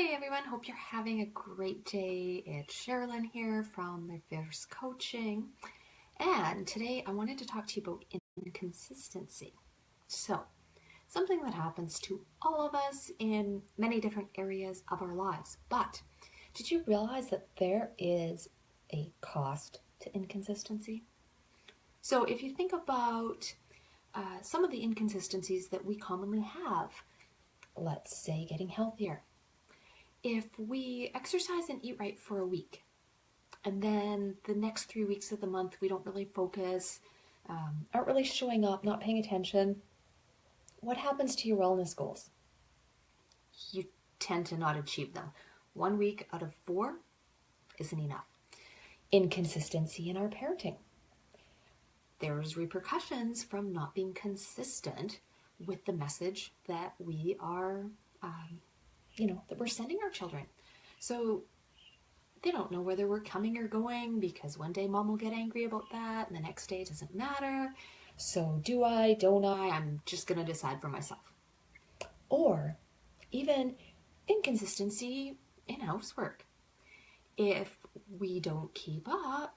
Hey everyone, hope you're having a great day. It's Sherilyn here from the Fierce Coaching, and today I wanted to talk to you about inconsistency. So, something that happens to all of us in many different areas of our lives. But did you realize that there is a cost to inconsistency? So, if you think about some of the inconsistencies that we commonly have, let's say getting healthier. If we exercise and eat right for a week, and then the next 3 weeks of the month we don't really focus, aren't really showing up, not paying attention, what happens to your wellness goals? You tend to not achieve them. 1 week out of 4 isn't enough. Inconsistency in our parenting. There's repercussions from not being consistent with the message that we are that we're sending our children. So they don't know whether we're coming or going because one day mom will get angry about that and the next day it doesn't matter. So do I, don't I? I'm just going to decide for myself. Or even inconsistency in housework. If we don't keep up,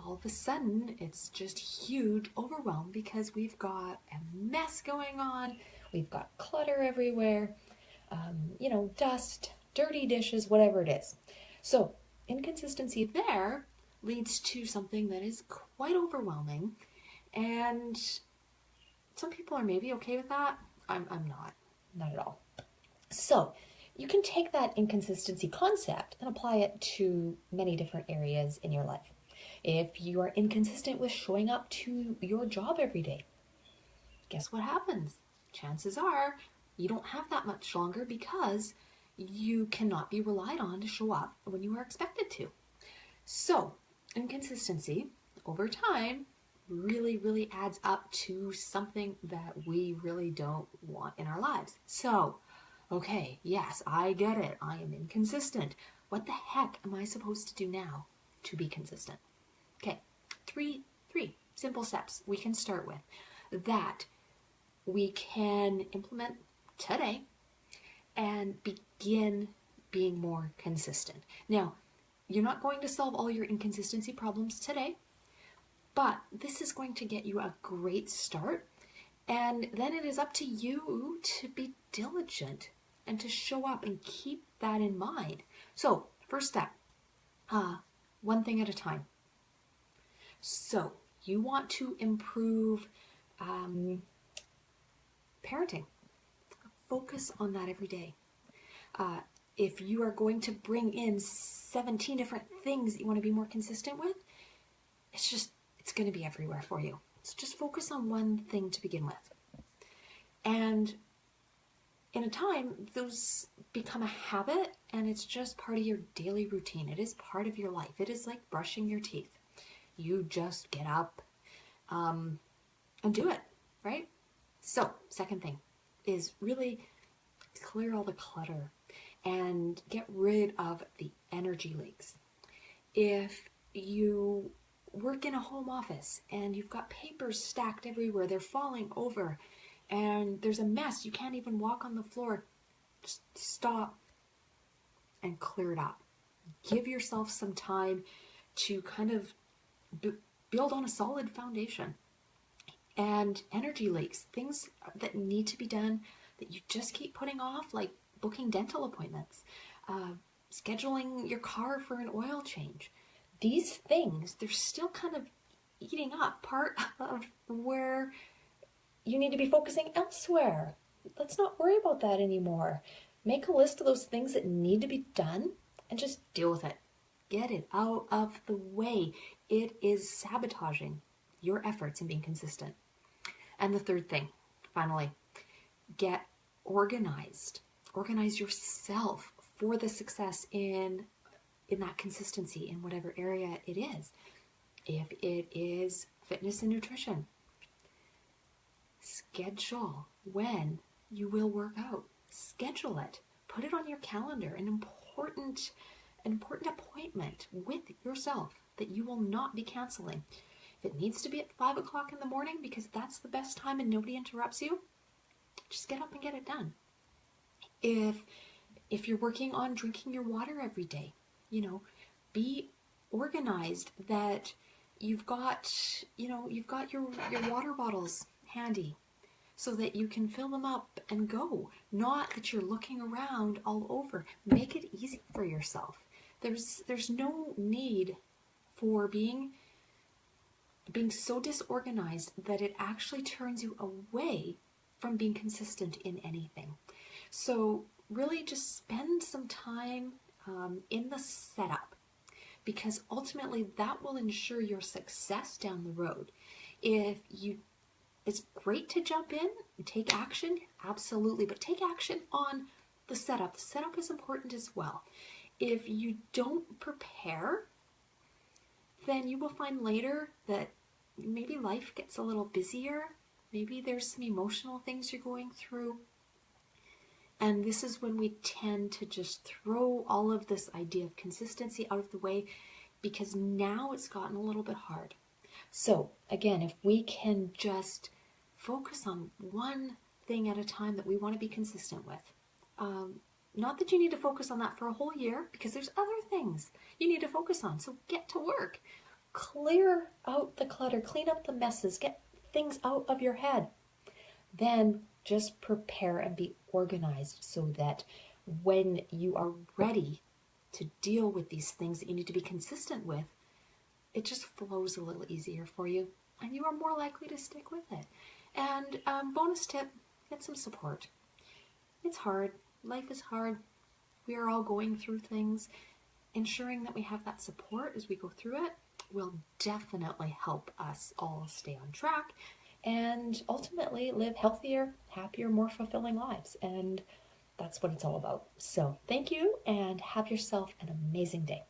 all of a sudden it's just huge overwhelm because we've got a mess going on. We've got clutter everywhere. Dust, dirty dishes, whatever it is. So inconsistency there leads to something that is quite overwhelming, and some people are maybe okay with that. I'm not at all. So you can take that inconsistency concept and apply it to many different areas in your life. If you are inconsistent with showing up to your job every day, guess what happens? Chances are you don't have that much longer because you cannot be relied on to show up when you are expected to. So, inconsistency over time really adds up to something that we really don't want in our lives. So, okay, yes, I get it. I am inconsistent. What the heck am I supposed to do now to be consistent? Okay, three simple steps we can start with that we can implement today and begin being more consistent. Now, you're not going to solve all your inconsistency problems today, but this is going to get you a great start, and then it is up to you to be diligent and to show up and keep that in mind. So, first step, one thing at a time. So, you want to improve parenting. Focus on that every day. If you are going to bring in 17 different things that you want to be more consistent with, it's going to be everywhere for you. So just focus on one thing to begin with. And in a time, those become a habit, and it's just part of your daily routine. It is part of your life. It is like brushing your teeth. You just get up and do it, right? So, second thing is really clear all the clutter and get rid of the energy leaks. If you work in a home office and you've got papers stacked everywhere, they're falling over, and there's a mess, you can't even walk on the floor, just stop and clear it up. Give yourself some time to kind of build on a solid foundation. And energy leaks, things that need to be done that you just keep putting off, like booking dental appointments, scheduling your car for an oil change. These things, they're still kind of eating up part of where you need to be focusing elsewhere. Let's not worry about that anymore. Make a list of those things that need to be done and just deal with it. Get it out of the way. It is sabotaging your efforts in being consistent. And the third thing, finally, get organized. Organize yourself for the success in that consistency in whatever area it is. If it is fitness and nutrition, schedule when you will work out. Schedule it. Put it on your calendar, an important appointment with yourself that you will not be canceling. If it needs to be at 5 o'clock in the morning because that's the best time and nobody interrupts you, just get up and get it done. If If you're working on drinking your water every day, be organized that you've got your water bottles handy so that you can fill them up and go. Not that you're looking around all over. Make it easy for yourself. There's no need for being so disorganized that it actually turns you away from being consistent in anything. So really just spend some time in the setup, because ultimately that will ensure your success down the road. It's great to jump in and take action, absolutely, but take action on the setup. The setup is important as well. If you don't prepare, then you will find later that maybe life gets a little busier. Maybe there's some emotional things you're going through. And this is when we tend to just throw all of this idea of consistency out of the way, because now it's gotten a little bit hard. So again, if we can just focus on one thing at a time that we want to be consistent with. Not that you need to focus on that for a whole year, because there's other things you need to focus on. So get to work. Clear out the clutter, clean up the messes, get things out of your head. Then just prepare and be organized so that when you are ready to deal with these things that you need to be consistent with, it just flows a little easier for you and you are more likely to stick with it. And bonus tip, get some support. It's hard. Life is hard. We are all going through things. Ensuring that we have that support as we go through it will definitely help us all stay on track and ultimately live healthier, happier, more fulfilling lives. And that's what it's all about. So thank you and have yourself an amazing day.